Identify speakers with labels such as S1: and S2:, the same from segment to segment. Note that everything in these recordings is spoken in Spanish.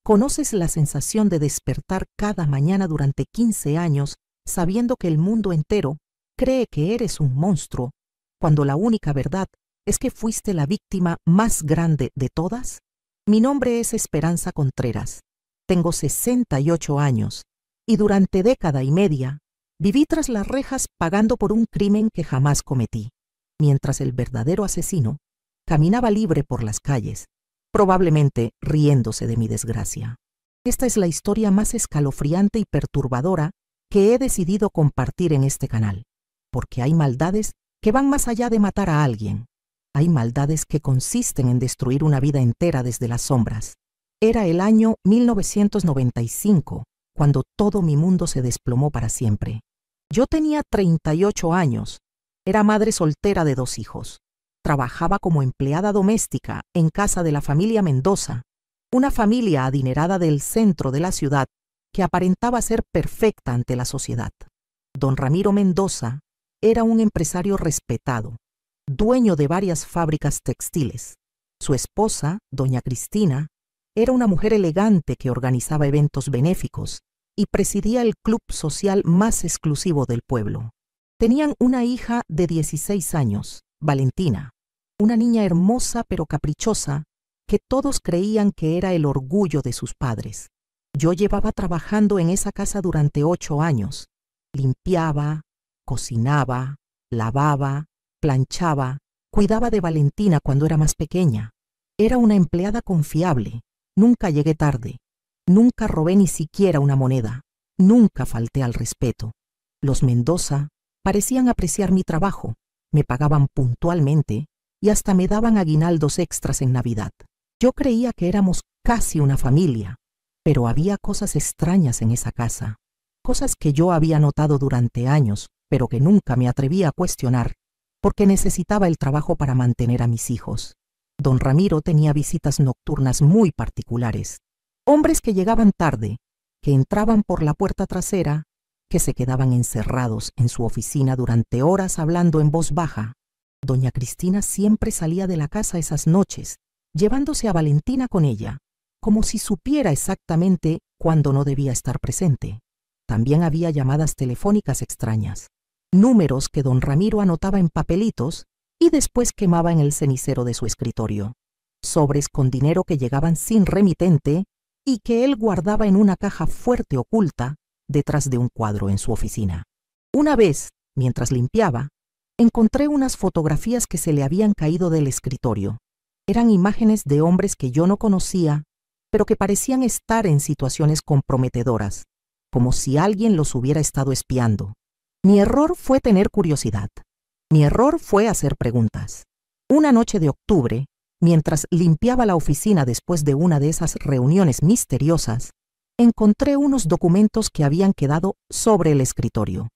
S1: ¿Conoces la sensación de despertar cada mañana durante 15 años sabiendo que el mundo entero cree que eres un monstruo, cuando la única verdad es que fuiste la víctima más grande de todas? Mi nombre es Esperanza Contreras. Tengo 68 años y durante década y media viví tras las rejas pagando por un crimen que jamás cometí, mientras el verdadero asesino caminaba libre por las calles, probablemente riéndose de mi desgracia. Esta es la historia más escalofriante y perturbadora que he decidido compartir en este canal, porque hay maldades que van más allá de matar a alguien. Hay maldades que consisten en destruir una vida entera desde las sombras. Era el año 1995, cuando todo mi mundo se desplomó para siempre. Yo tenía 38 años, era madre soltera de 2 hijos. Trabajaba como empleada doméstica en casa de la familia Mendoza, una familia adinerada del centro de la ciudad que aparentaba ser perfecta ante la sociedad. Don Ramiro Mendoza era un empresario respetado, dueño de varias fábricas textiles. Su esposa, doña Cristina, era una mujer elegante que organizaba eventos benéficos y presidía el club social más exclusivo del pueblo. Tenían una hija de 16 años, Valentina, una niña hermosa pero caprichosa que todos creían que era el orgullo de sus padres. Yo llevaba trabajando en esa casa durante 8 años. Limpiaba, cocinaba, lavaba, planchaba, cuidaba de Valentina cuando era más pequeña. Era una empleada confiable. Nunca llegué tarde. Nunca robé ni siquiera una moneda. Nunca falté al respeto. Los Mendoza parecían apreciar mi trabajo. Me pagaban puntualmente y hasta me daban aguinaldos extras en Navidad. Yo creía que éramos casi una familia, pero había cosas extrañas en esa casa. Cosas que yo había notado durante años, pero que nunca me atrevía a cuestionar, porque necesitaba el trabajo para mantener a mis hijos. Don Ramiro tenía visitas nocturnas muy particulares. Hombres que llegaban tarde, que entraban por la puerta trasera, que se quedaban encerrados en su oficina durante horas hablando en voz baja. Doña Cristina siempre salía de la casa esas noches, llevándose a Valentina con ella, como si supiera exactamente cuándo no debía estar presente. También había llamadas telefónicas extrañas, números que don Ramiro anotaba en papelitos y después quemaba en el cenicero de su escritorio, sobres con dinero que llegaban sin remitente y que él guardaba en una caja fuerte oculta detrás de un cuadro en su oficina. Una vez, mientras limpiaba, encontré unas fotografías que se le habían caído del escritorio. Eran imágenes de hombres que yo no conocía, pero que parecían estar en situaciones comprometedoras, como si alguien los hubiera estado espiando. Mi error fue tener curiosidad. Mi error fue hacer preguntas. Una noche de octubre, mientras limpiaba la oficina después de una de esas reuniones misteriosas, encontré unos documentos que habían quedado sobre el escritorio.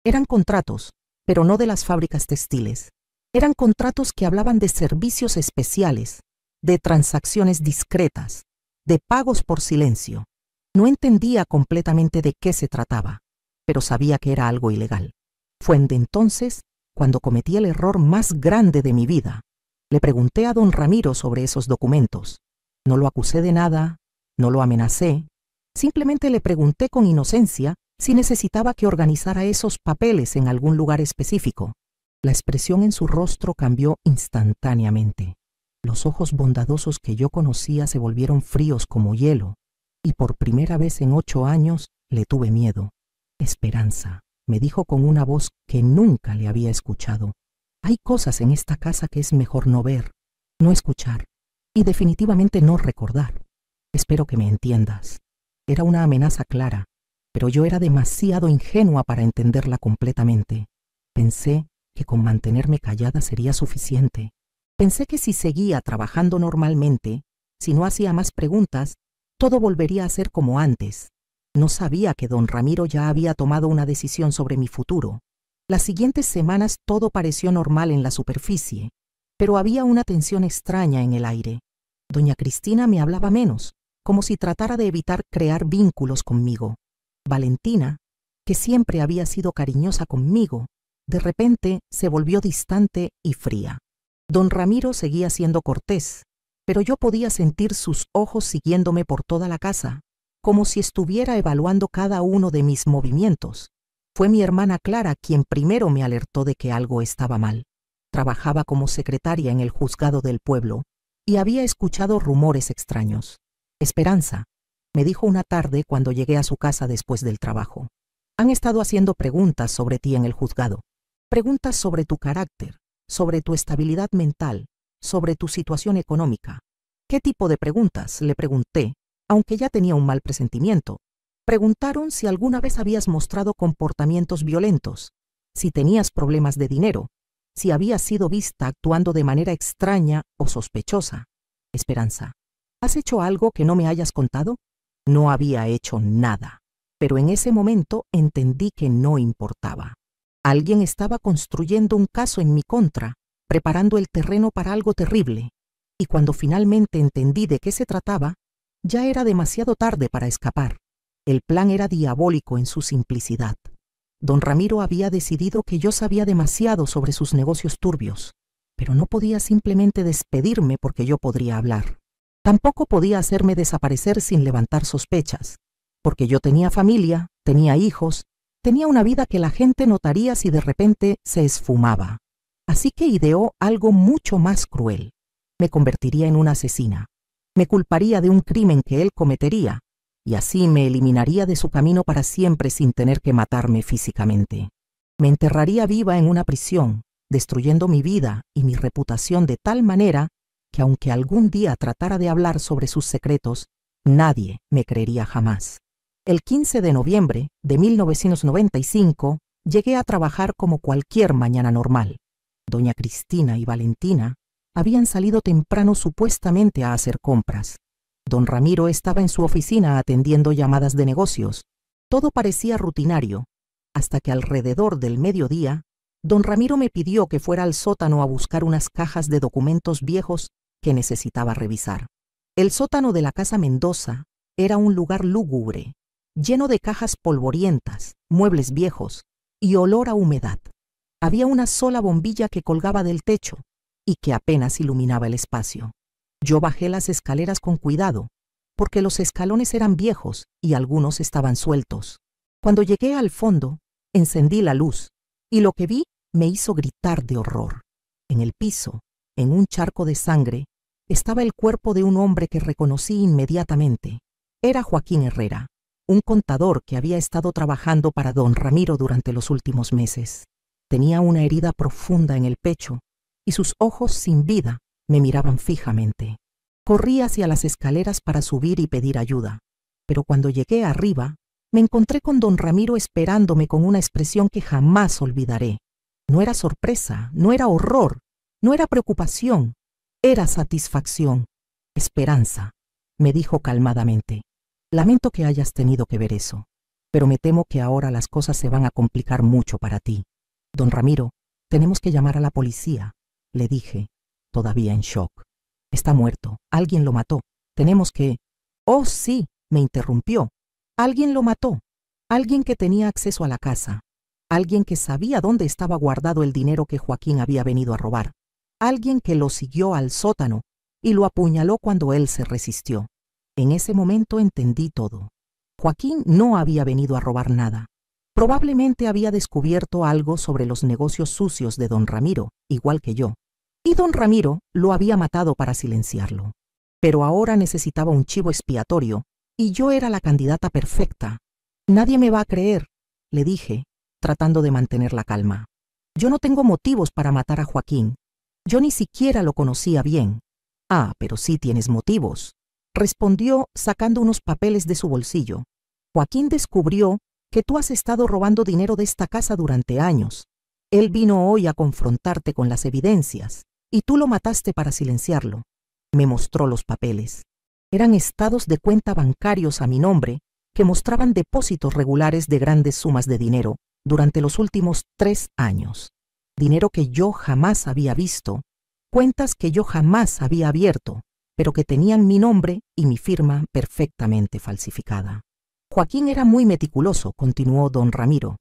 S1: Eran contratos, pero no de las fábricas textiles. Eran contratos que hablaban de servicios especiales, de transacciones discretas, de pagos por silencio. No entendía completamente de qué se trataba, pero sabía que era algo ilegal. Fue entonces cuando cometí el error más grande de mi vida. Le pregunté a don Ramiro sobre esos documentos. No lo acusé de nada, no lo amenacé. Simplemente le pregunté con inocencia si necesitaba que organizara esos papeles en algún lugar específico. La expresión en su rostro cambió instantáneamente. Los ojos bondadosos que yo conocía se volvieron fríos como hielo, y por primera vez en 8 años le tuve miedo. Esperanza, me dijo con una voz que nunca le había escuchado. Hay cosas en esta casa que es mejor no ver, no escuchar, y definitivamente no recordar. Espero que me entiendas. Era una amenaza clara, pero yo era demasiado ingenua para entenderla completamente. Pensé que con mantenerme callada sería suficiente. Pensé que si seguía trabajando normalmente, si no hacía más preguntas, todo volvería a ser como antes. No sabía que don Ramiro ya había tomado una decisión sobre mi futuro. Las siguientes semanas todo pareció normal en la superficie, pero había una tensión extraña en el aire. Doña Cristina me hablaba menos, como si tratara de evitar crear vínculos conmigo. Valentina, que siempre había sido cariñosa conmigo, de repente se volvió distante y fría. Don Ramiro seguía siendo cortés, pero yo podía sentir sus ojos siguiéndome por toda la casa, como si estuviera evaluando cada uno de mis movimientos. Fue mi hermana Clara quien primero me alertó de que algo estaba mal. Trabajaba como secretaria en el juzgado del pueblo y había escuchado rumores extraños. Esperanza, me dijo una tarde cuando llegué a su casa después del trabajo. Han estado haciendo preguntas sobre ti en el juzgado. Preguntas sobre tu carácter, sobre tu estabilidad mental, sobre tu situación económica. ¿Qué tipo de preguntas?, le pregunté, aunque ya tenía un mal presentimiento. Preguntaron si alguna vez habías mostrado comportamientos violentos, si tenías problemas de dinero, si habías sido vista actuando de manera extraña o sospechosa. Esperanza, ¿has hecho algo que no me hayas contado? No había hecho nada, pero en ese momento entendí que no importaba. Alguien estaba construyendo un caso en mi contra, preparando el terreno para algo terrible, y cuando finalmente entendí de qué se trataba, ya era demasiado tarde para escapar. El plan era diabólico en su simplicidad. Don Ramiro había decidido que yo sabía demasiado sobre sus negocios turbios, pero no podía simplemente despedirme porque yo podría hablar. Tampoco podía hacerme desaparecer sin levantar sospechas, porque yo tenía familia, tenía hijos, tenía una vida que la gente notaría si de repente se esfumaba. Así que ideó algo mucho más cruel. Me convertiría en una asesina. Me culparía de un crimen que él cometería, y así me eliminaría de su camino para siempre sin tener que matarme físicamente. Me enterraría viva en una prisión, destruyendo mi vida y mi reputación de tal manera que aunque algún día tratara de hablar sobre sus secretos, nadie me creería jamás. El 15 de noviembre de 1995 llegué a trabajar como cualquier mañana normal. Doña Cristina y Valentina habían salido temprano supuestamente a hacer compras. Don Ramiro estaba en su oficina atendiendo llamadas de negocios. Todo parecía rutinario, hasta que alrededor del mediodía, don Ramiro me pidió que fuera al sótano a buscar unas cajas de documentos viejos que necesitaba revisar. El sótano de la Casa Mendoza era un lugar lúgubre, lleno de cajas polvorientas, muebles viejos y olor a humedad. Había una sola bombilla que colgaba del techo y que apenas iluminaba el espacio. Yo bajé las escaleras con cuidado, porque los escalones eran viejos y algunos estaban sueltos. Cuando llegué al fondo, encendí la luz, y lo que vi me hizo gritar de horror. En el piso, en un charco de sangre, estaba el cuerpo de un hombre que reconocí inmediatamente. Era Joaquín Herrera, un contador que había estado trabajando para don Ramiro durante los últimos meses. Tenía una herida profunda en el pecho, y sus ojos sin vida me miraban fijamente. Corrí hacia las escaleras para subir y pedir ayuda, pero cuando llegué arriba, me encontré con don Ramiro esperándome con una expresión que jamás olvidaré. No era sorpresa, no era horror, no era preocupación, era satisfacción, esperanza, me dijo calmadamente. Lamento que hayas tenido que ver eso, pero me temo que ahora las cosas se van a complicar mucho para ti. Don Ramiro, tenemos que llamar a la policía, le dije, todavía en shock. Está muerto, alguien lo mató, tenemos que... Oh, sí, me interrumpió. Alguien lo mató, alguien que tenía acceso a la casa, alguien que sabía dónde estaba guardado el dinero que Joaquín había venido a robar, alguien que lo siguió al sótano y lo apuñaló cuando él se resistió. En ese momento entendí todo. Joaquín no había venido a robar nada. Probablemente había descubierto algo sobre los negocios sucios de don Ramiro, igual que yo. Y don Ramiro lo había matado para silenciarlo. Pero ahora necesitaba un chivo expiatorio, y yo era la candidata perfecta. Nadie me va a creer, le dije, tratando de mantener la calma. Yo no tengo motivos para matar a Joaquín. Yo ni siquiera lo conocía bien. Ah, pero sí tienes motivos, respondió sacando unos papeles de su bolsillo. Joaquín descubrió que tú has estado robando dinero de esta casa durante años. Él vino hoy a confrontarte con las evidencias, y tú lo mataste para silenciarlo. Me mostró los papeles. Eran estados de cuenta bancarios a mi nombre que mostraban depósitos regulares de grandes sumas de dinero durante los últimos 3 años. Dinero que yo jamás había visto, cuentas que yo jamás había abierto, pero que tenían mi nombre y mi firma perfectamente falsificada. Joaquín era muy meticuloso, continuó don Ramiro.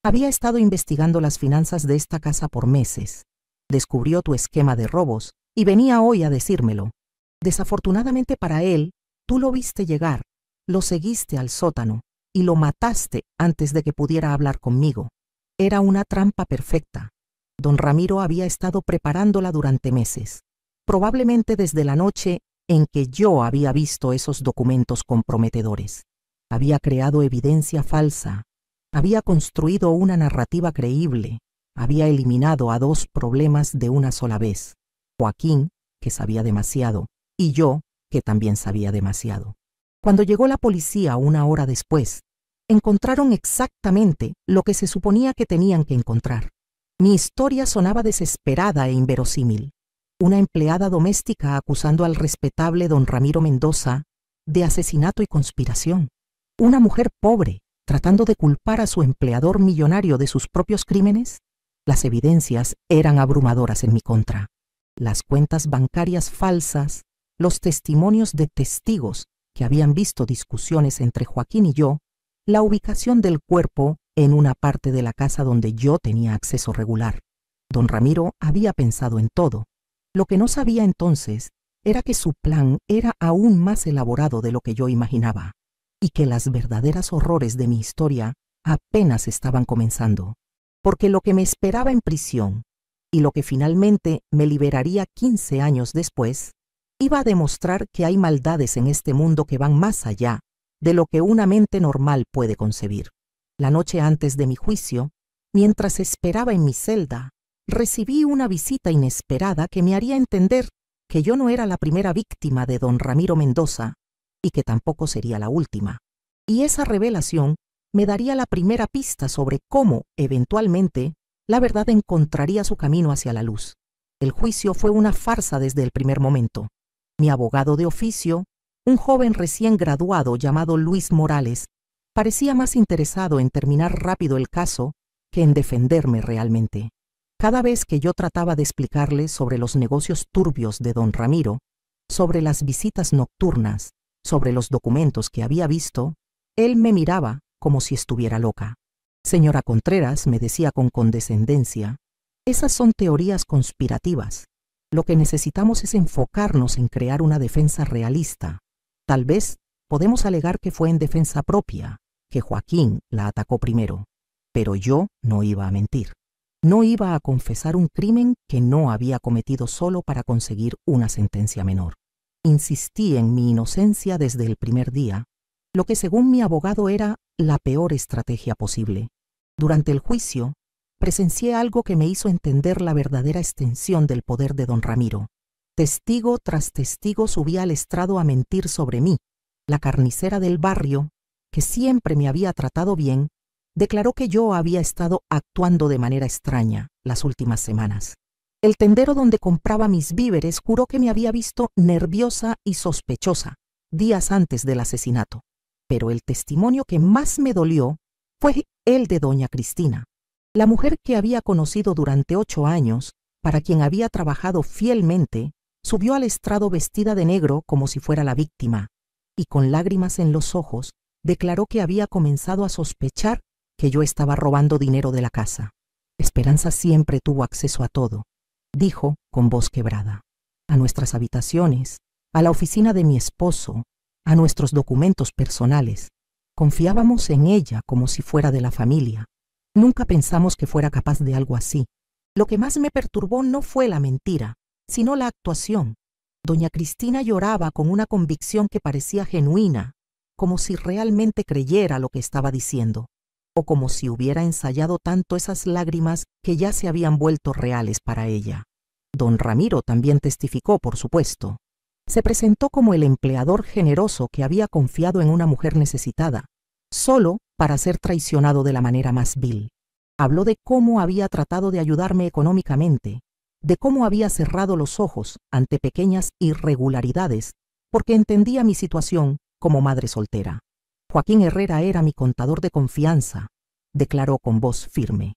S1: Había estado investigando las finanzas de esta casa por meses. Descubrió tu esquema de robos y venía hoy a decírmelo. Desafortunadamente para él, tú lo viste llegar, lo seguiste al sótano y lo mataste antes de que pudiera hablar conmigo. Era una trampa perfecta. Don Ramiro había estado preparándola durante meses, probablemente desde la noche en que yo había visto esos documentos comprometedores. Había creado evidencia falsa, había construido una narrativa creíble, había eliminado a dos problemas de una sola vez: Joaquín, que sabía demasiado, y yo, que también sabía demasiado. Cuando llegó la policía 1 hora después, encontraron exactamente lo que se suponía que tenían que encontrar. Mi historia sonaba desesperada e inverosímil. Una empleada doméstica acusando al respetable don Ramiro Mendoza de asesinato y conspiración. Una mujer pobre tratando de culpar a su empleador millonario de sus propios crímenes. Las evidencias eran abrumadoras en mi contra. Las cuentas bancarias falsas, los testimonios de testigos que habían visto discusiones entre Joaquín y yo, la ubicación del cuerpo en una parte de la casa donde yo tenía acceso regular. Don Ramiro había pensado en todo. Lo que no sabía entonces era que su plan era aún más elaborado de lo que yo imaginaba, y que las verdaderos horrores de mi historia apenas estaban comenzando, porque lo que me esperaba en prisión y lo que finalmente me liberaría 15 años después, iba a demostrar que hay maldades en este mundo que van más allá de lo que una mente normal puede concebir. La noche antes de mi juicio, mientras esperaba en mi celda, recibí una visita inesperada que me haría entender que yo no era la primera víctima de don Ramiro Mendoza y que tampoco sería la última. Y esa revelación me daría la primera pista sobre cómo, eventualmente, la verdad encontraría su camino hacia la luz. El juicio fue una farsa desde el primer momento. Mi abogado de oficio, un joven recién graduado llamado Luis Morales, parecía más interesado en terminar rápido el caso que en defenderme realmente. Cada vez que yo trataba de explicarle sobre los negocios turbios de don Ramiro, sobre las visitas nocturnas, sobre los documentos que había visto, él me miraba como si estuviera loca. Señora Contreras, me decía con condescendencia, esas son teorías conspirativas. Lo que necesitamos es enfocarnos en crear una defensa realista. Tal vez podemos alegar que fue en defensa propia, que Joaquín la atacó primero, pero yo no iba a mentir. No iba a confesar un crimen que no había cometido solo para conseguir una sentencia menor. Insistí en mi inocencia desde el primer día, lo que según mi abogado era la peor estrategia posible. Durante el juicio, presencié algo que me hizo entender la verdadera extensión del poder de don Ramiro. Testigo tras testigo subía al estrado a mentir sobre mí. La carnicera del barrio, que siempre me había tratado bien, declaró que yo había estado actuando de manera extraña las últimas semanas. El tendero donde compraba mis víveres juró que me había visto nerviosa y sospechosa días antes del asesinato. Pero el testimonio que más me dolió fue el de doña Cristina, la mujer que había conocido durante 8 años, para quien había trabajado fielmente. Subió al estrado vestida de negro como si fuera la víctima, y con lágrimas en los ojos declaró que había comenzado a sospechar que yo estaba robando dinero de la casa. Esperanza siempre tuvo acceso a todo, dijo con voz quebrada. A nuestras habitaciones, a la oficina de mi esposo, a nuestros documentos personales. Confiábamos en ella como si fuera de la familia. Nunca pensamos que fuera capaz de algo así. Lo que más me perturbó no fue la mentira, sino la actuación. Doña Cristina lloraba con una convicción que parecía genuina, como si realmente creyera lo que estaba diciendo, o como si hubiera ensayado tanto esas lágrimas que ya se habían vuelto reales para ella. Don Ramiro también testificó, por supuesto. Se presentó como el empleador generoso que había confiado en una mujer necesitada, solo para ser traicionado de la manera más vil. Habló de cómo había tratado de ayudarme económicamente, de cómo había cerrado los ojos ante pequeñas irregularidades porque entendía mi situación como madre soltera. Joaquín Herrera era mi contador de confianza, declaró con voz firme.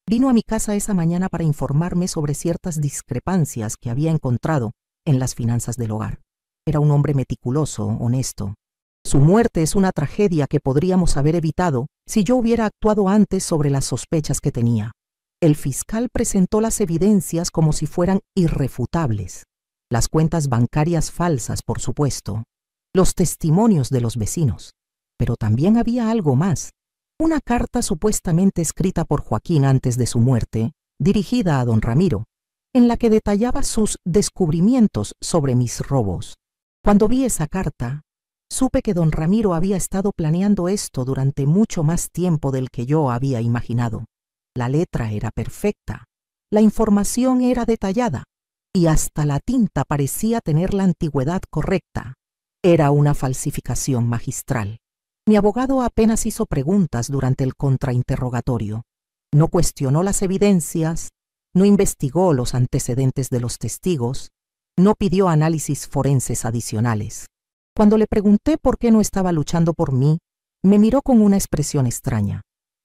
S1: Vino a mi casa esa mañana para informarme sobre ciertas discrepancias que había encontrado en las finanzas del hogar. Era un hombre meticuloso, honesto. Su muerte es una tragedia que podríamos haber evitado si yo hubiera actuado antes sobre las sospechas que tenía. El fiscal presentó las evidencias como si fueran irrefutables. Las cuentas bancarias falsas, por supuesto, los testimonios de los vecinos. Pero también había algo más. Una carta supuestamente escrita por Joaquín antes de su muerte, dirigida a don Ramiro, en la que detallaba sus descubrimientos sobre mis robos. Cuando vi esa carta, supe que don Ramiro había estado planeando esto durante mucho más tiempo del que yo había imaginado. La letra era perfecta, la información era detallada, y hasta la tinta parecía tener la antigüedad correcta. Era una falsificación magistral. Mi abogado apenas hizo preguntas durante el contrainterrogatorio. No cuestionó las evidencias, no investigó los antecedentes de los testigos, no pidió análisis forenses adicionales. Cuando le pregunté por qué no estaba luchando por mí, me miró con una expresión extraña.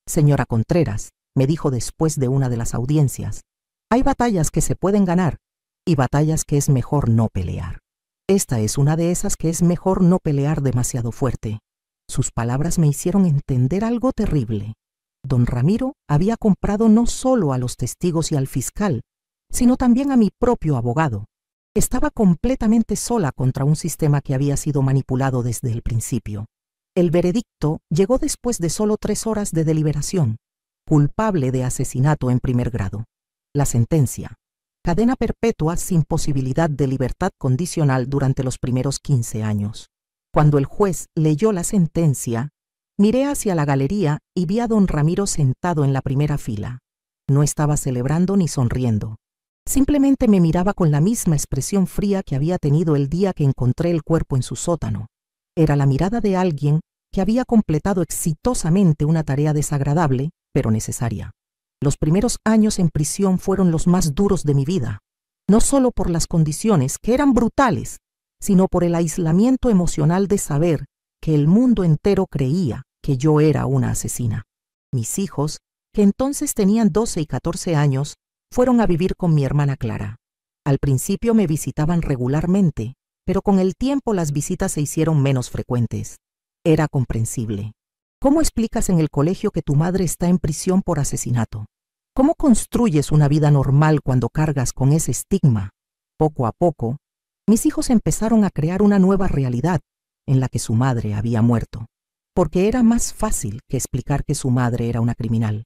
S1: Señora Contreras, me dijo después de una de las audiencias, hay batallas que se pueden ganar y batallas que es mejor no pelear. Esta es una de esas que es mejor no pelear demasiado fuerte. Sus palabras me hicieron entender algo terrible. Don Ramiro había comprado no solo a los testigos y al fiscal, sino también a mi propio abogado. Estaba completamente sola contra un sistema que había sido manipulado desde el principio. El veredicto llegó después de solo 3 horas de deliberación. Culpable de asesinato en primer grado. La sentencia: cadena perpetua sin posibilidad de libertad condicional durante los primeros 15 años. Cuando el juez leyó la sentencia, miré hacia la galería y vi a don Ramiro sentado en la primera fila. No estaba celebrando ni sonriendo. Simplemente me miraba con la misma expresión fría que había tenido el día que encontré el cuerpo en su sótano. Era la mirada de alguien que había completado exitosamente una tarea desagradable, pero necesaria. Los primeros años en prisión fueron los más duros de mi vida, no solo por las condiciones, que eran brutales, sino por el aislamiento emocional de saber que el mundo entero creía que yo era una asesina. Mis hijos, que entonces tenían 12 y 14 años, fueron a vivir con mi hermana Clara. Al principio me visitaban regularmente, pero con el tiempo las visitas se hicieron menos frecuentes. Era comprensible. ¿Cómo explicas en el colegio que tu madre está en prisión por asesinato? ¿Cómo construyes una vida normal cuando cargas con ese estigma? Poco a poco, mis hijos empezaron a crear una nueva realidad en la que su madre había muerto, porque era más fácil que explicar que su madre era una criminal.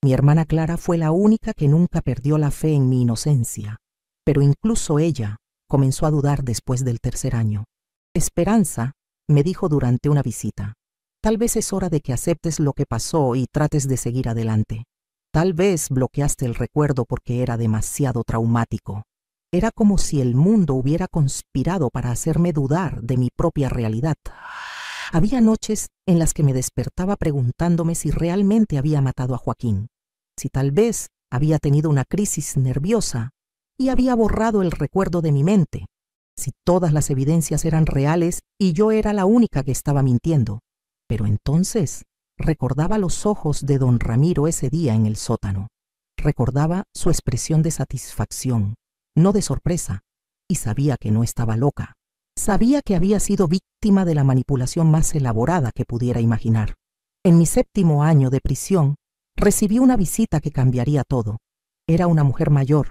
S1: Mi hermana Clara fue la única que nunca perdió la fe en mi inocencia, pero incluso ella comenzó a dudar después del 3er año. Esperanza, me dijo durante una visita, tal vez es hora de que aceptes lo que pasó y trates de seguir adelante. Tal vez bloqueaste el recuerdo porque era demasiado traumático. Era como si el mundo hubiera conspirado para hacerme dudar de mi propia realidad. Había noches en las que me despertaba preguntándome si realmente había matado a Joaquín, si tal vez había tenido una crisis nerviosa y había borrado el recuerdo de mi mente, si todas las evidencias eran reales y yo era la única que estaba mintiendo. Pero entonces recordaba los ojos de don Ramiro ese día en el sótano. Recordaba su expresión de satisfacción, no de sorpresa, y sabía que no estaba loca. Sabía que había sido víctima de la manipulación más elaborada que pudiera imaginar. En mi 7º año de prisión, recibí una visita que cambiaría todo. Era una mujer mayor,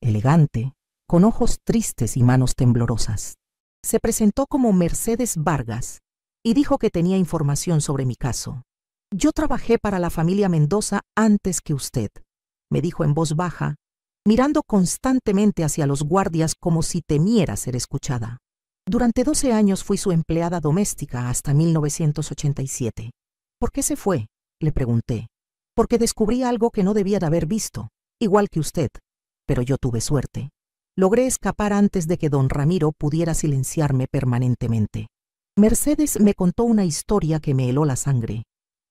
S1: elegante, con ojos tristes y manos temblorosas. Se presentó como Mercedes Vargas y dijo que tenía información sobre mi caso. Yo trabajé para la familia Mendoza antes que usted, me dijo en voz baja, mirando constantemente hacia los guardias como si temiera ser escuchada. Durante 12 años fui su empleada doméstica hasta 1987. ¿Por qué se fue?, le pregunté. Porque descubrí algo que no debía de haber visto, igual que usted. Pero yo tuve suerte. Logré escapar antes de que don Ramiro pudiera silenciarme permanentemente. Mercedes me contó una historia que me heló la sangre.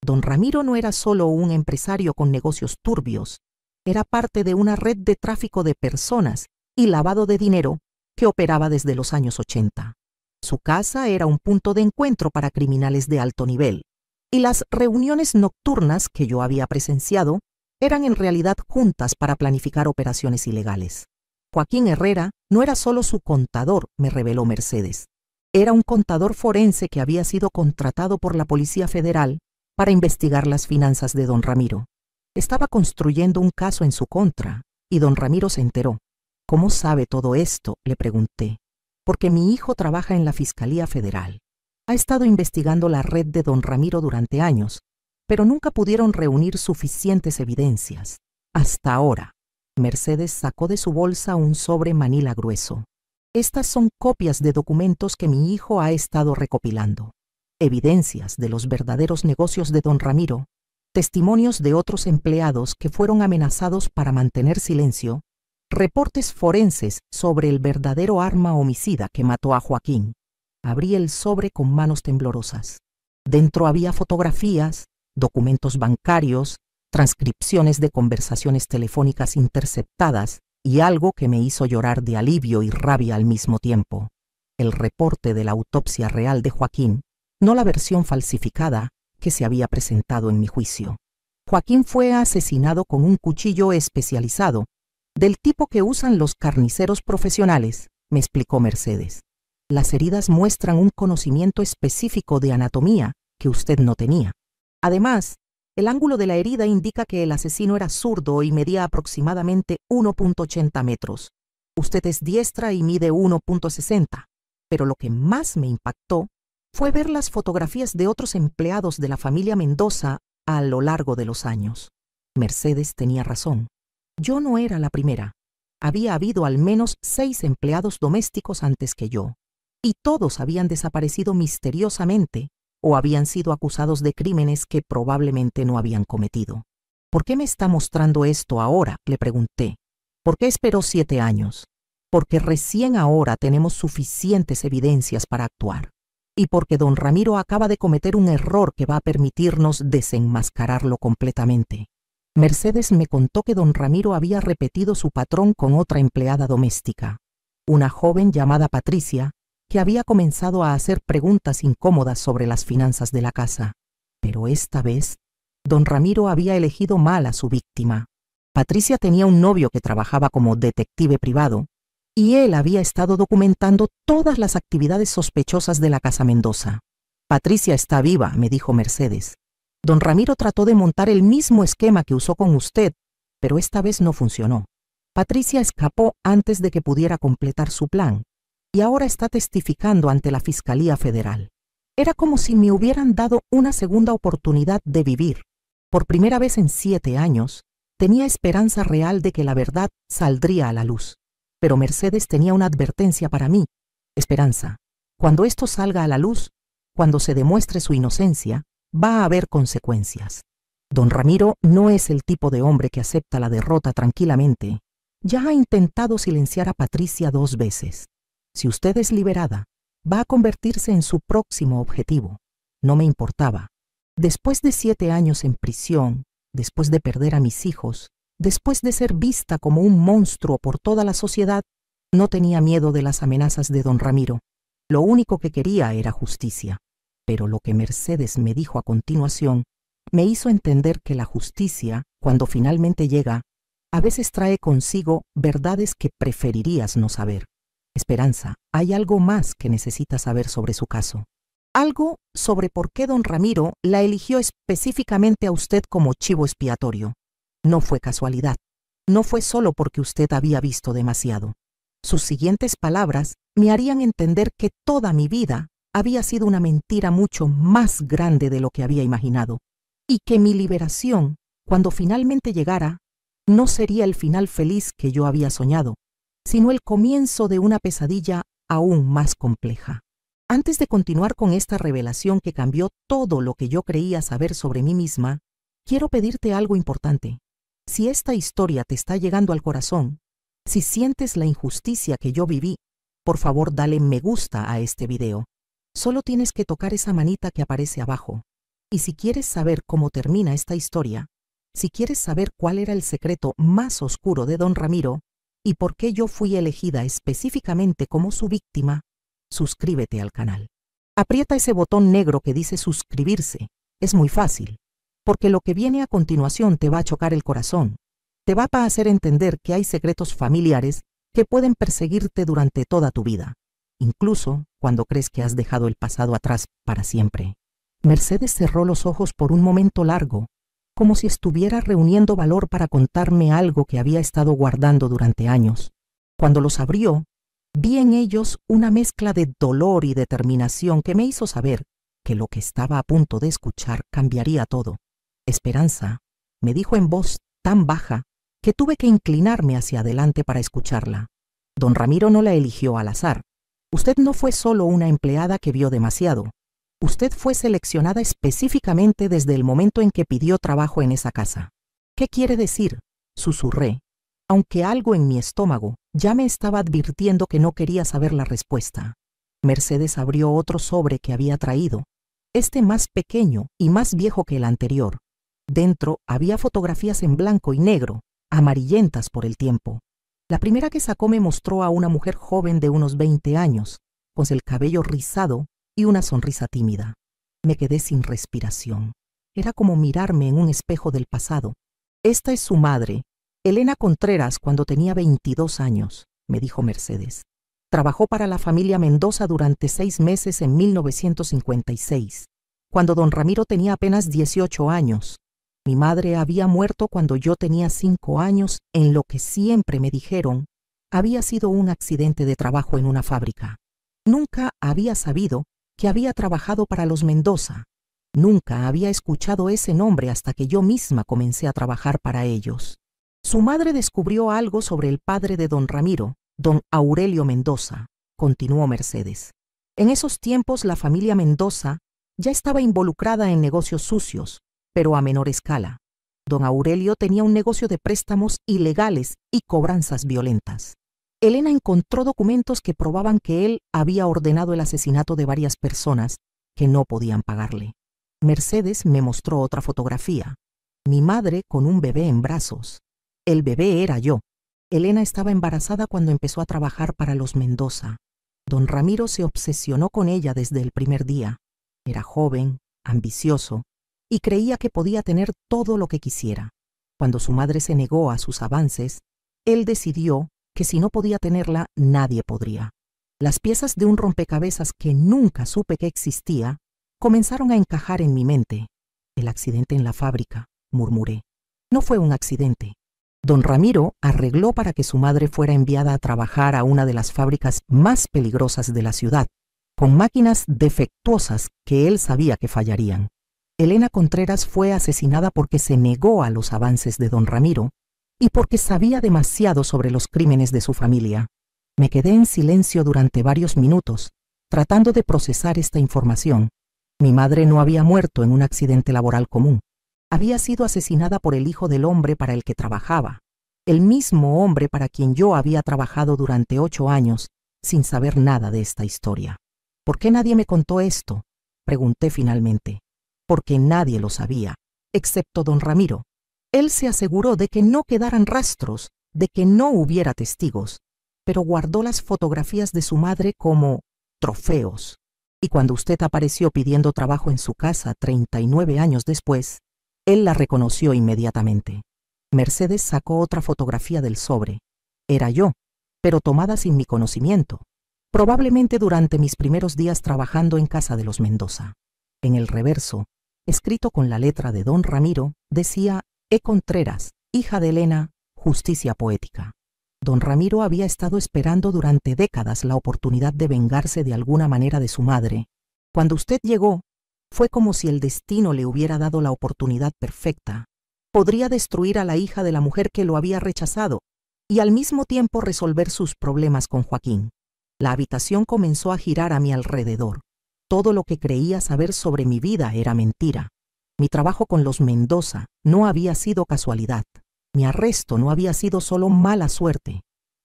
S1: Don Ramiro no era solo un empresario con negocios turbios, era parte de una red de tráfico de personas y lavado de dinero que operaba desde los años 80. Su casa era un punto de encuentro para criminales de alto nivel, y las reuniones nocturnas que yo había presenciado eran en realidad juntas para planificar operaciones ilegales. Joaquín Herrera no era solo su contador, me reveló Mercedes. Era un contador forense que había sido contratado por la Policía Federal para investigar las finanzas de don Ramiro. Estaba construyendo un caso en su contra, y don Ramiro se enteró. ¿Cómo sabe todo esto?, le pregunté. Porque mi hijo trabaja en la Fiscalía Federal. Ha estado investigando la red de don Ramiro durante años, pero nunca pudieron reunir suficientes evidencias. Hasta ahora. Mercedes sacó de su bolsa un sobre manila grueso. Estas son copias de documentos que mi hijo ha estado recopilando. Evidencias de los verdaderos negocios de don Ramiro, testimonios de otros empleados que fueron amenazados para mantener silencio, reportes forenses sobre el verdadero arma homicida que mató a Joaquín. Abrí el sobre con manos temblorosas. Dentro había fotografías, documentos bancarios, transcripciones de conversaciones telefónicas interceptadas y algo que me hizo llorar de alivio y rabia al mismo tiempo. El reporte de la autopsia real de Joaquín, no la versión falsificada que se había presentado en mi juicio. Joaquín fue asesinado con un cuchillo especializado, del tipo que usan los carniceros profesionales, me explicó Mercedes. Las heridas muestran un conocimiento específico de anatomía que usted no tenía. Además, el ángulo de la herida indica que el asesino era zurdo y medía aproximadamente 1.80 metros. Usted es diestra y mide 1.60, pero lo que más me impactó fue ver las fotografías de otros empleados de la familia Mendoza a lo largo de los años. Mercedes tenía razón. Yo no era la primera. Había habido al menos 6 empleados domésticos antes que yo, y todos habían desaparecido misteriosamente o habían sido acusados de crímenes que probablemente no habían cometido. ¿Por qué me está mostrando esto ahora?, le pregunté. ¿Por qué esperó 7 años? Porque recién ahora tenemos suficientes evidencias para actuar. Y porque don Ramiro acaba de cometer un error que va a permitirnos desenmascararlo completamente. Mercedes me contó que don Ramiro había repetido su patrón con otra empleada doméstica, una joven llamada Patricia, que había comenzado a hacer preguntas incómodas sobre las finanzas de la casa. Pero esta vez, don Ramiro había elegido mal a su víctima. Patricia tenía un novio que trabajaba como detective privado, y él había estado documentando todas las actividades sospechosas de la casa Mendoza. Patricia está viva, me dijo Mercedes. Don Ramiro trató de montar el mismo esquema que usó con usted, pero esta vez no funcionó. Patricia escapó antes de que pudiera completar su plan, y ahora está testificando ante la Fiscalía Federal. Era como si me hubieran dado una segunda oportunidad de vivir. Por primera vez en 7 años, tenía esperanza real de que la verdad saldría a la luz. Pero Mercedes tenía una advertencia para mí. Esperanza, cuando esto salga a la luz, cuando se demuestre su inocencia, va a haber consecuencias. Don Ramiro no es el tipo de hombre que acepta la derrota tranquilamente. Ya ha intentado silenciar a Patricia 2 veces. Si usted es liberada, va a convertirse en su próximo objetivo. No me importaba. Después de 7 años en prisión, después de perder a mis hijos, después de ser vista como un monstruo por toda la sociedad, no tenía miedo de las amenazas de don Ramiro. Lo único que quería era justicia. Pero lo que Mercedes me dijo a continuación me hizo entender que la justicia, cuando finalmente llega, a veces trae consigo verdades que preferirías no saber. Esperanza, hay algo más que necesitas saber sobre su caso. Algo sobre por qué don Ramiro la eligió específicamente a usted como chivo expiatorio. No fue casualidad. No fue solo porque usted había visto demasiado. Sus siguientes palabras me harían entender que toda mi vida había sido una mentira mucho más grande de lo que había imaginado, y que mi liberación, cuando finalmente llegara, no sería el final feliz que yo había soñado, sino el comienzo de una pesadilla aún más compleja. Antes de continuar con esta revelación que cambió todo lo que yo creía saber sobre mí misma, quiero pedirte algo importante. Si esta historia te está llegando al corazón, si sientes la injusticia que yo viví, por favor dale me gusta a este video. Solo tienes que tocar esa manita que aparece abajo. Y si quieres saber cómo termina esta historia, si quieres saber cuál era el secreto más oscuro de don Ramiro y por qué yo fui elegida específicamente como su víctima, suscríbete al canal. Aprieta ese botón negro que dice suscribirse. Es muy fácil, porque lo que viene a continuación te va a chocar el corazón. Te va a hacer entender que hay secretos familiares que pueden perseguirte durante toda tu vida, incluso cuando crees que has dejado el pasado atrás para siempre. Mercedes cerró los ojos por un momento largo, como si estuviera reuniendo valor para contarme algo que había estado guardando durante años. Cuando los abrió, vi en ellos una mezcla de dolor y determinación que me hizo saber que lo que estaba a punto de escuchar cambiaría todo. Esperanza, me dijo en voz tan baja que tuve que inclinarme hacia adelante para escucharla. Don Ramiro no la eligió al azar. Usted no fue solo una empleada que vio demasiado. Usted fue seleccionada específicamente desde el momento en que pidió trabajo en esa casa. ¿Qué quiere decir?, susurré, aunque algo en mi estómago ya me estaba advirtiendo que no quería saber la respuesta. Mercedes abrió otro sobre que había traído, este más pequeño y más viejo que el anterior. Dentro había fotografías en blanco y negro, amarillentas por el tiempo. La primera que sacó me mostró a una mujer joven de unos 20 años, con el cabello rizado y una sonrisa tímida. Me quedé sin respiración. Era como mirarme en un espejo del pasado. Esta es su madre, Elena Contreras, cuando tenía 22 años, me dijo Mercedes. Trabajó para la familia Mendoza durante 6 meses en 1956, cuando don Ramiro tenía apenas 18 años. Mi madre había muerto cuando yo tenía 5 años en lo que siempre me dijeron había sido un accidente de trabajo en una fábrica. Nunca había sabido que había trabajado para los Mendoza. Nunca había escuchado ese nombre hasta que yo misma comencé a trabajar para ellos. Su madre descubrió algo sobre el padre de don Ramiro, don Aurelio Mendoza, continuó Mercedes. En esos tiempos la familia Mendoza ya estaba involucrada en negocios sucios, pero a menor escala. Don Aurelio tenía un negocio de préstamos ilegales y cobranzas violentas. Elena encontró documentos que probaban que él había ordenado el asesinato de varias personas que no podían pagarle. Mercedes me mostró otra fotografía. Mi madre con un bebé en brazos. El bebé era yo. Elena estaba embarazada cuando empezó a trabajar para los Mendoza. Don Ramiro se obsesionó con ella desde el primer día. Era joven, ambicioso, y creía que podía tener todo lo que quisiera. Cuando su madre se negó a sus avances, él decidió que si no podía tenerla, nadie podría. Las piezas de un rompecabezas que nunca supe que existía comenzaron a encajar en mi mente. El accidente en la fábrica, murmuré. No fue un accidente. Don Ramiro arregló para que su madre fuera enviada a trabajar a una de las fábricas más peligrosas de la ciudad, con máquinas defectuosas que él sabía que fallarían. Elena Contreras fue asesinada porque se negó a los avances de don Ramiro y porque sabía demasiado sobre los crímenes de su familia. Me quedé en silencio durante varios minutos, tratando de procesar esta información. Mi madre no había muerto en un accidente laboral común. Había sido asesinada por el hijo del hombre para el que trabajaba, el mismo hombre para quien yo había trabajado durante 8 años, sin saber nada de esta historia. ¿Por qué nadie me contó esto?, pregunté finalmente. Porque nadie lo sabía, excepto don Ramiro. Él se aseguró de que no quedaran rastros, de que no hubiera testigos, pero guardó las fotografías de su madre como trofeos. Y cuando usted apareció pidiendo trabajo en su casa 39 años después, él la reconoció inmediatamente. Mercedes sacó otra fotografía del sobre. Era yo, pero tomada sin mi conocimiento, probablemente durante mis primeros días trabajando en casa de los Mendoza. En el reverso, escrito con la letra de don Ramiro, decía E. Contreras, hija de Elena, justicia poética. Don Ramiro había estado esperando durante décadas la oportunidad de vengarse de alguna manera de su madre. Cuando usted llegó, fue como si el destino le hubiera dado la oportunidad perfecta. Podría destruir a la hija de la mujer que lo había rechazado y al mismo tiempo resolver sus problemas con Joaquín. La habitación comenzó a girar a mi alrededor. Todo lo que creía saber sobre mi vida era mentira. Mi trabajo con los Mendoza no había sido casualidad. Mi arresto no había sido solo mala suerte.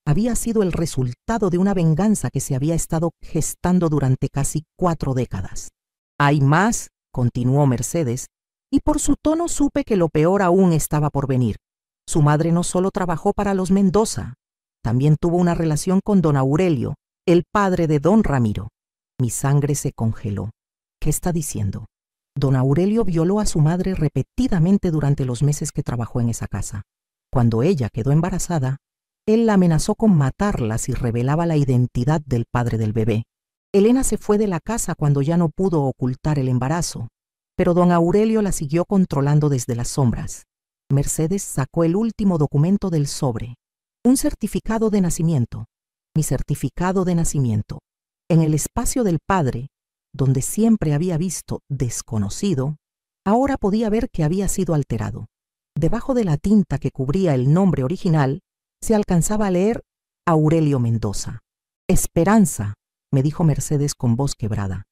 S1: Había sido el resultado de una venganza que se había estado gestando durante casi 4 décadas. «Hay más», continuó Mercedes, y por su tono supe que lo peor aún estaba por venir. Su madre no solo trabajó para los Mendoza, también tuvo una relación con don Aurelio, el padre de don Ramiro. Mi sangre se congeló. ¿Qué está diciendo? Don Aurelio violó a su madre repetidamente durante los meses que trabajó en esa casa. Cuando ella quedó embarazada, él la amenazó con matarla si revelaba la identidad del padre del bebé. Elena se fue de la casa cuando ya no pudo ocultar el embarazo, pero don Aurelio la siguió controlando desde las sombras. Mercedes sacó el último documento del sobre. Un certificado de nacimiento, mi certificado de nacimiento. En el espacio del padre, donde siempre había visto desconocido, ahora podía ver que había sido alterado. Debajo de la tinta que cubría el nombre original, se alcanzaba a leer Aurelio Mendoza. Esperanza, me dijo Mercedes con voz quebrada.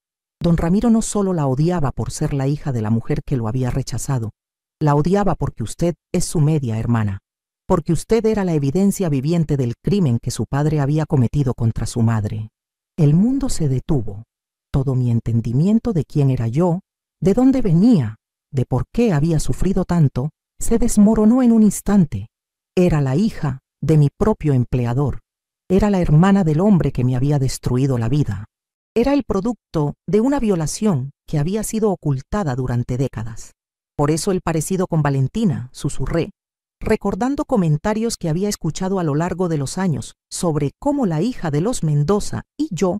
S1: Don Ramiro no solo la odiaba por ser la hija de la mujer que lo había rechazado, la odiaba porque usted es su media hermana, porque usted era la evidencia viviente del crimen que su padre había cometido contra su madre. El mundo se detuvo. Todo mi entendimiento de quién era yo, de dónde venía, de por qué había sufrido tanto, se desmoronó en un instante. Era la hija de mi propio empleador. Era la hermana del hombre que me había destruido la vida. Era el producto de una violación que había sido ocultada durante décadas. Por eso el parecido con Valentina, susurré, recordando comentarios que había escuchado a lo largo de los años sobre cómo la hija de los Mendoza y yo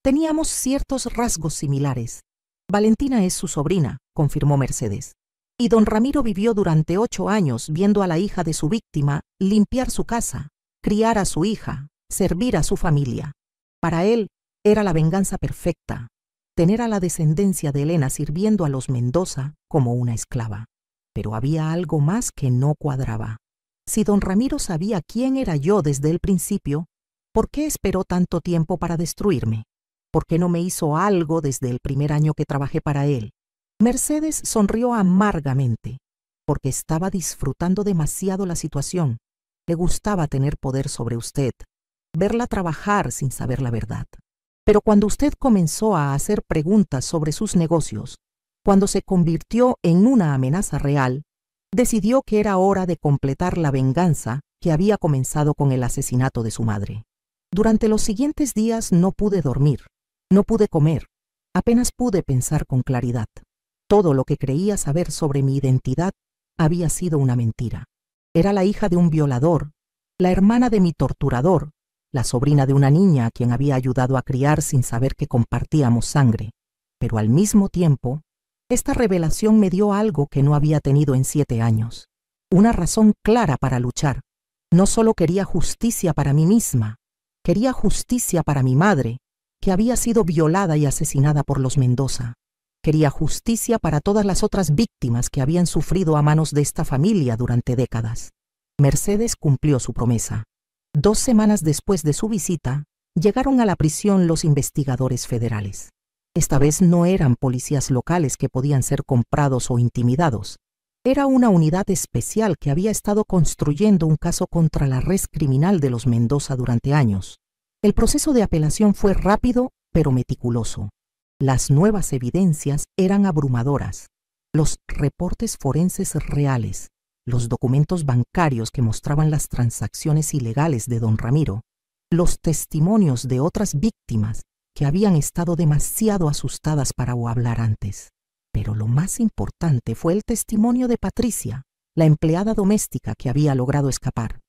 S1: teníamos ciertos rasgos similares. Valentina es su sobrina, confirmó Mercedes. Y don Ramiro vivió durante 8 años viendo a la hija de su víctima limpiar su casa, criar a su hija, servir a su familia. Para él era la venganza perfecta, tener a la descendencia de Elena sirviendo a los Mendoza como una esclava. Pero había algo más que no cuadraba. Si don Ramiro sabía quién era yo desde el principio, ¿por qué esperó tanto tiempo para destruirme? ¿Por qué no me hizo algo desde el primer año que trabajé para él? Mercedes sonrió amargamente, porque estaba disfrutando demasiado la situación. Le gustaba tener poder sobre usted, verla trabajar sin saber la verdad. Pero cuando usted comenzó a hacer preguntas sobre sus negocios, cuando se convirtió en una amenaza real, decidió que era hora de completar la venganza que había comenzado con el asesinato de su madre. Durante los siguientes días no pude dormir, no pude comer, apenas pude pensar con claridad. Todo lo que creía saber sobre mi identidad había sido una mentira. Era la hija de un violador, la hermana de mi torturador, la sobrina de una niña a quien había ayudado a criar sin saber que compartíamos sangre. Pero al mismo tiempo, esta revelación me dio algo que no había tenido en 7 años. Una razón clara para luchar. No solo quería justicia para mí misma, quería justicia para mi madre, que había sido violada y asesinada por los Mendoza. Quería justicia para todas las otras víctimas que habían sufrido a manos de esta familia durante décadas. Mercedes cumplió su promesa. 2 semanas después de su visita, llegaron a la prisión los investigadores federales. Esta vez no eran policías locales que podían ser comprados o intimidados. Era una unidad especial que había estado construyendo un caso contra la red criminal de los Mendoza durante años. El proceso de apelación fue rápido, pero meticuloso. Las nuevas evidencias eran abrumadoras. Los reportes forenses reales, los documentos bancarios que mostraban las transacciones ilegales de don Ramiro, los testimonios de otras víctimas que habían estado demasiado asustadas para hablar antes. Pero lo más importante fue el testimonio de Patricia, la empleada doméstica que había logrado escapar.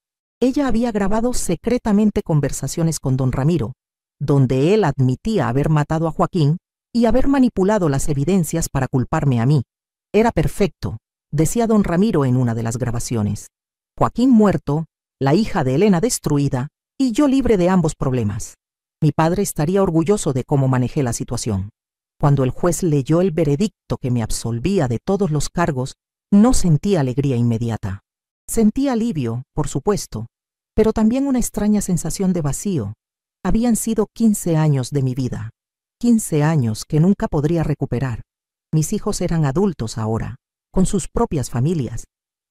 S1: Ella había grabado secretamente conversaciones con don Ramiro, donde él admitía haber matado a Joaquín y haber manipulado las evidencias para culparme a mí. Era perfecto, decía don Ramiro en una de las grabaciones. Joaquín muerto, la hija de Elena destruida y yo libre de ambos problemas. Mi padre estaría orgulloso de cómo manejé la situación. Cuando el juez leyó el veredicto que me absolvía de todos los cargos, no sentí alegría inmediata. Sentí alivio, por supuesto, pero también una extraña sensación de vacío. Habían sido 15 años de mi vida, 15 años que nunca podría recuperar. Mis hijos eran adultos ahora, con sus propias familias,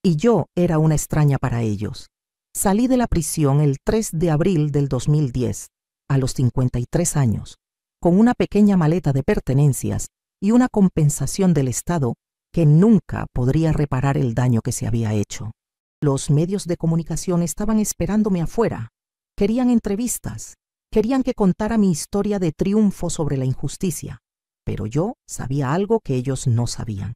S1: y yo era una extraña para ellos. Salí de la prisión el 3 de abril del 2010, a los 53 años, con una pequeña maleta de pertenencias y una compensación del Estado que nunca podría reparar el daño que se había hecho. Los medios de comunicación estaban esperándome afuera. Querían entrevistas, querían que contara mi historia de triunfo sobre la injusticia, pero yo sabía algo que ellos no sabían.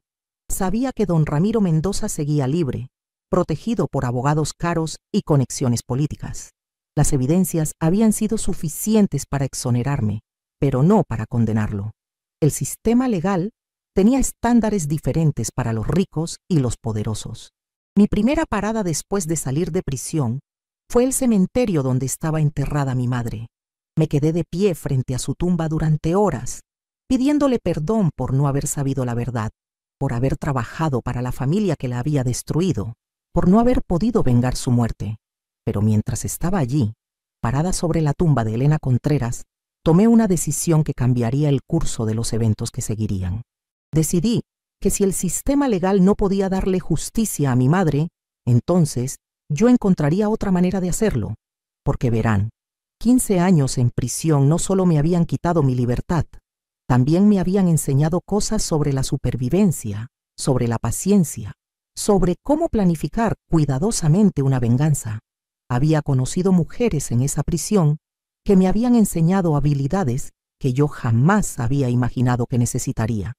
S1: Sabía que don Ramiro Mendoza seguía libre, protegido por abogados caros y conexiones políticas. Las evidencias habían sido suficientes para exonerarme, pero no para condenarlo. El sistema legal tenía estándares diferentes para los ricos y los poderosos. Mi primera parada después de salir de prisión Fue el cementerio donde estaba enterrada mi madre. Me quedé de pie frente a su tumba durante horas, pidiéndole perdón por no haber sabido la verdad, por haber trabajado para la familia que la había destruido, por no haber podido vengar su muerte. Pero mientras estaba allí, parada sobre la tumba de Elena Contreras, tomé una decisión que cambiaría el curso de los eventos que seguirían. Decidí que si el sistema legal no podía darle justicia a mi madre, entonces yo encontraría otra manera de hacerlo. Porque verán, 15 años en prisión no solo me habían quitado mi libertad, también me habían enseñado cosas sobre la supervivencia, sobre la paciencia, sobre cómo planificar cuidadosamente una venganza. Había conocido mujeres en esa prisión que me habían enseñado habilidades que yo jamás había imaginado que necesitaría.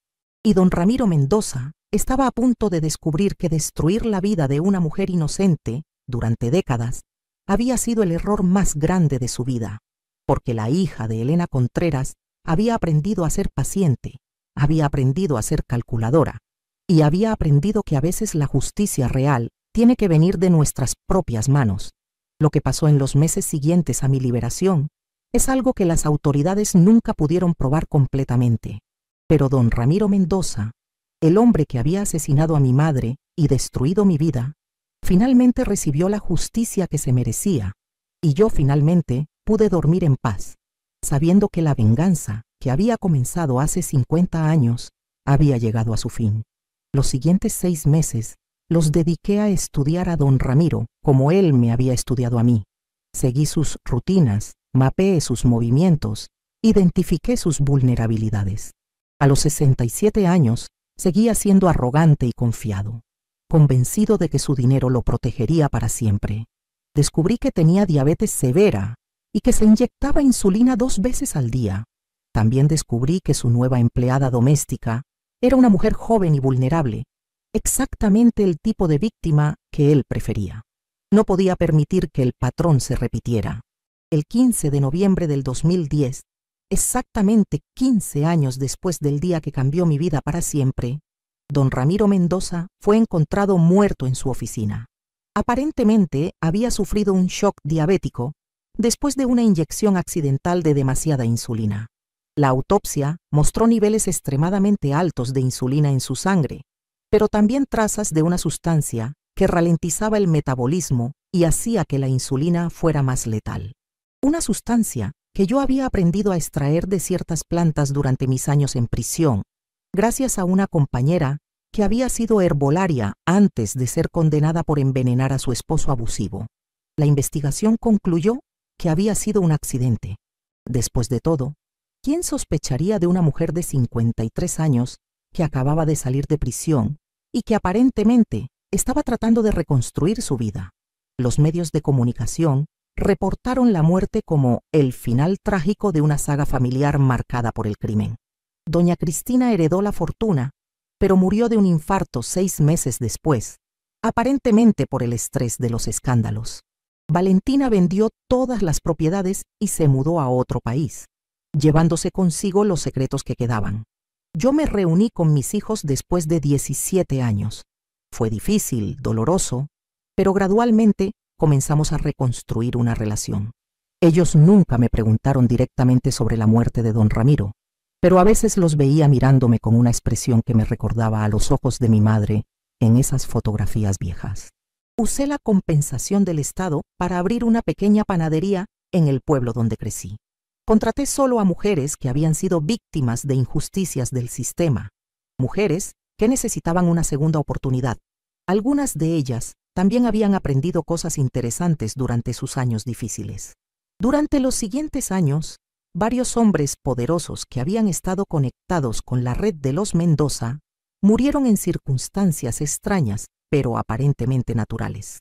S1: Y don Ramiro Mendoza estaba a punto de descubrir que destruir la vida de una mujer inocente durante décadas había sido el error más grande de su vida, porque la hija de Elena Contreras había aprendido a ser paciente, había aprendido a ser calculadora, y había aprendido que a veces la justicia real tiene que venir de nuestras propias manos. Lo que pasó en los meses siguientes a mi liberación es algo que las autoridades nunca pudieron probar completamente. Pero don Ramiro Mendoza, el hombre que había asesinado a mi madre y destruido mi vida, finalmente recibió la justicia que se merecía, y yo finalmente pude dormir en paz, sabiendo que la venganza que había comenzado hace 50 años había llegado a su fin. Los siguientes 6 meses los dediqué a estudiar a don Ramiro como él me había estudiado a mí. Seguí sus rutinas, mapeé sus movimientos, identifiqué sus vulnerabilidades. A los 67 años seguía siendo arrogante y confiado, convencido de que su dinero lo protegería para siempre. Descubrí que tenía diabetes severa y que se inyectaba insulina 2 veces al día. También descubrí que su nueva empleada doméstica era una mujer joven y vulnerable, exactamente el tipo de víctima que él prefería. No podía permitir que el patrón se repitiera. El 15 de noviembre del 2010, exactamente 15 años después del día que cambió mi vida para siempre, don Ramiro Mendoza fue encontrado muerto en su oficina. Aparentemente había sufrido un shock diabético después de una inyección accidental de demasiada insulina. La autopsia mostró niveles extremadamente altos de insulina en su sangre, pero también trazas de una sustancia que ralentizaba el metabolismo y hacía que la insulina fuera más letal. Una sustancia que yo había aprendido a extraer de ciertas plantas durante mis años en prisión, gracias a una compañera que había sido herbolaria antes de ser condenada por envenenar a su esposo abusivo. La investigación concluyó que había sido un accidente. Después de todo, ¿quién sospecharía de una mujer de 53 años que acababa de salir de prisión y que aparentemente estaba tratando de reconstruir su vida? Los medios de comunicación reportaron la muerte como el final trágico de una saga familiar marcada por el crimen. Doña Cristina heredó la fortuna, pero murió de un infarto 6 meses después, aparentemente por el estrés de los escándalos. Valentina vendió todas las propiedades y se mudó a otro país, llevándose consigo los secretos que quedaban. Yo me reuní con mis hijos después de 17 años. Fue difícil, doloroso, pero gradualmente comenzamos a reconstruir una relación. Ellos nunca me preguntaron directamente sobre la muerte de don Ramiro, pero a veces los veía mirándome con una expresión que me recordaba a los ojos de mi madre en esas fotografías viejas. Usé la compensación del Estado para abrir una pequeña panadería en el pueblo donde crecí. Contraté solo a mujeres que habían sido víctimas de injusticias del sistema, mujeres que necesitaban una segunda oportunidad. Algunas de ellas también habían aprendido cosas interesantes durante sus años difíciles. Durante los siguientes años, varios hombres poderosos que habían estado conectados con la red de los Mendoza murieron en circunstancias extrañas, pero aparentemente naturales.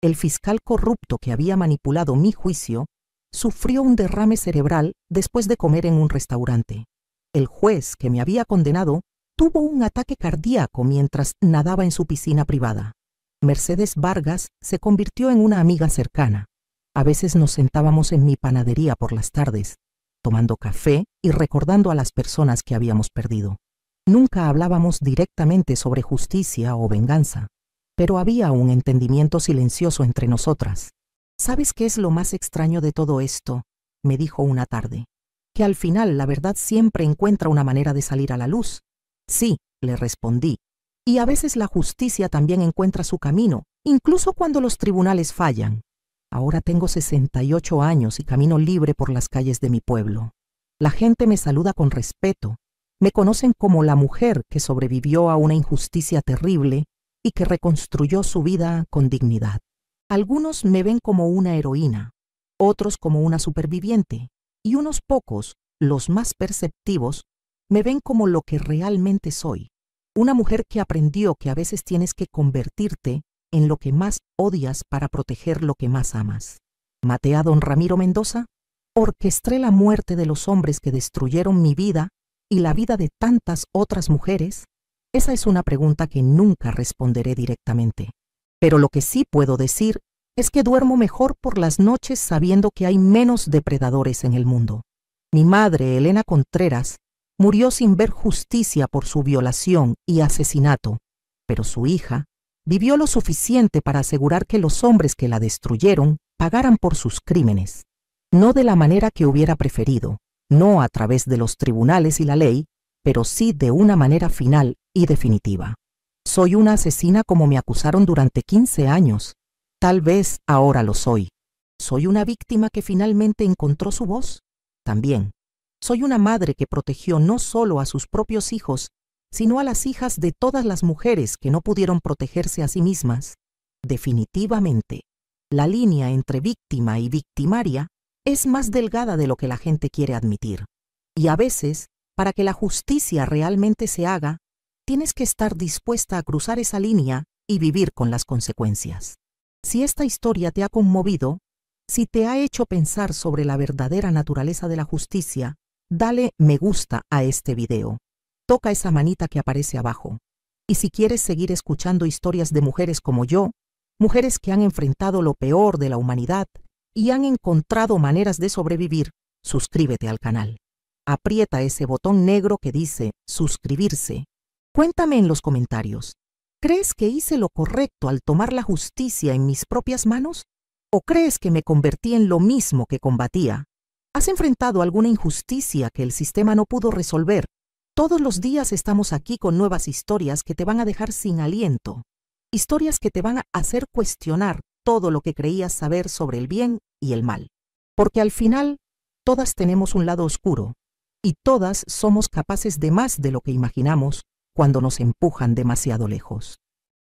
S1: El fiscal corrupto que había manipulado mi juicio sufrió un derrame cerebral después de comer en un restaurante. El juez que me había condenado tuvo un ataque cardíaco mientras nadaba en su piscina privada. Mercedes Vargas se convirtió en una amiga cercana. A veces nos sentábamos en mi panadería por las tardes, tomando café y recordando a las personas que habíamos perdido. Nunca hablábamos directamente sobre justicia o venganza, pero había un entendimiento silencioso entre nosotras. ¿Sabes qué es lo más extraño de todo esto?, me dijo una tarde. Que al final la verdad siempre encuentra una manera de salir a la luz. Sí, le respondí. Y a veces la justicia también encuentra su camino, incluso cuando los tribunales fallan. Ahora tengo 68 años y camino libre por las calles de mi pueblo. La gente me saluda con respeto. Me conocen como la mujer que sobrevivió a una injusticia terrible y que reconstruyó su vida con dignidad. Algunos me ven como una heroína, otros como una superviviente, y unos pocos, los más perceptivos, me ven como lo que realmente soy. Una mujer que aprendió que a veces tienes que convertirte en lo que más odias para proteger lo que más amas. ¿Maté a don Ramiro Mendoza? ¿Orquesté la muerte de los hombres que destruyeron mi vida y la vida de tantas otras mujeres? Esa es una pregunta que nunca responderé directamente. Pero lo que sí puedo decir es que duermo mejor por las noches sabiendo que hay menos depredadores en el mundo. Mi madre, Elena Contreras, murió sin ver justicia por su violación y asesinato, pero su hija vivió lo suficiente para asegurar que los hombres que la destruyeron pagaran por sus crímenes. No de la manera que hubiera preferido, no a través de los tribunales y la ley, pero sí de una manera final y definitiva. Soy una asesina como me acusaron durante 15 años. Tal vez ahora lo soy. ¿Soy una víctima que finalmente encontró su voz? También. Soy una madre que protegió no solo a sus propios hijos, sino a las hijas de todas las mujeres que no pudieron protegerse a sí mismas. Definitivamente, la línea entre víctima y victimaria es más delgada de lo que la gente quiere admitir. Y a veces, para que la justicia realmente se haga, tienes que estar dispuesta a cruzar esa línea y vivir con las consecuencias. Si esta historia te ha conmovido, si te ha hecho pensar sobre la verdadera naturaleza de la justicia, dale me gusta a este video. Toca esa manita que aparece abajo. Y si quieres seguir escuchando historias de mujeres como yo, mujeres que han enfrentado lo peor de la humanidad y han encontrado maneras de sobrevivir, suscríbete al canal. Aprieta ese botón negro que dice suscribirse. Cuéntame en los comentarios, ¿crees que hice lo correcto al tomar la justicia en mis propias manos? ¿O crees que me convertí en lo mismo que combatía? ¿Has enfrentado alguna injusticia que el sistema no pudo resolver? Todos los días estamos aquí con nuevas historias que te van a dejar sin aliento. Historias que te van a hacer cuestionar todo lo que creías saber sobre el bien y el mal. Porque al final, todas tenemos un lado oscuro y todas somos capaces de más de lo que imaginamos cuando nos empujan demasiado lejos.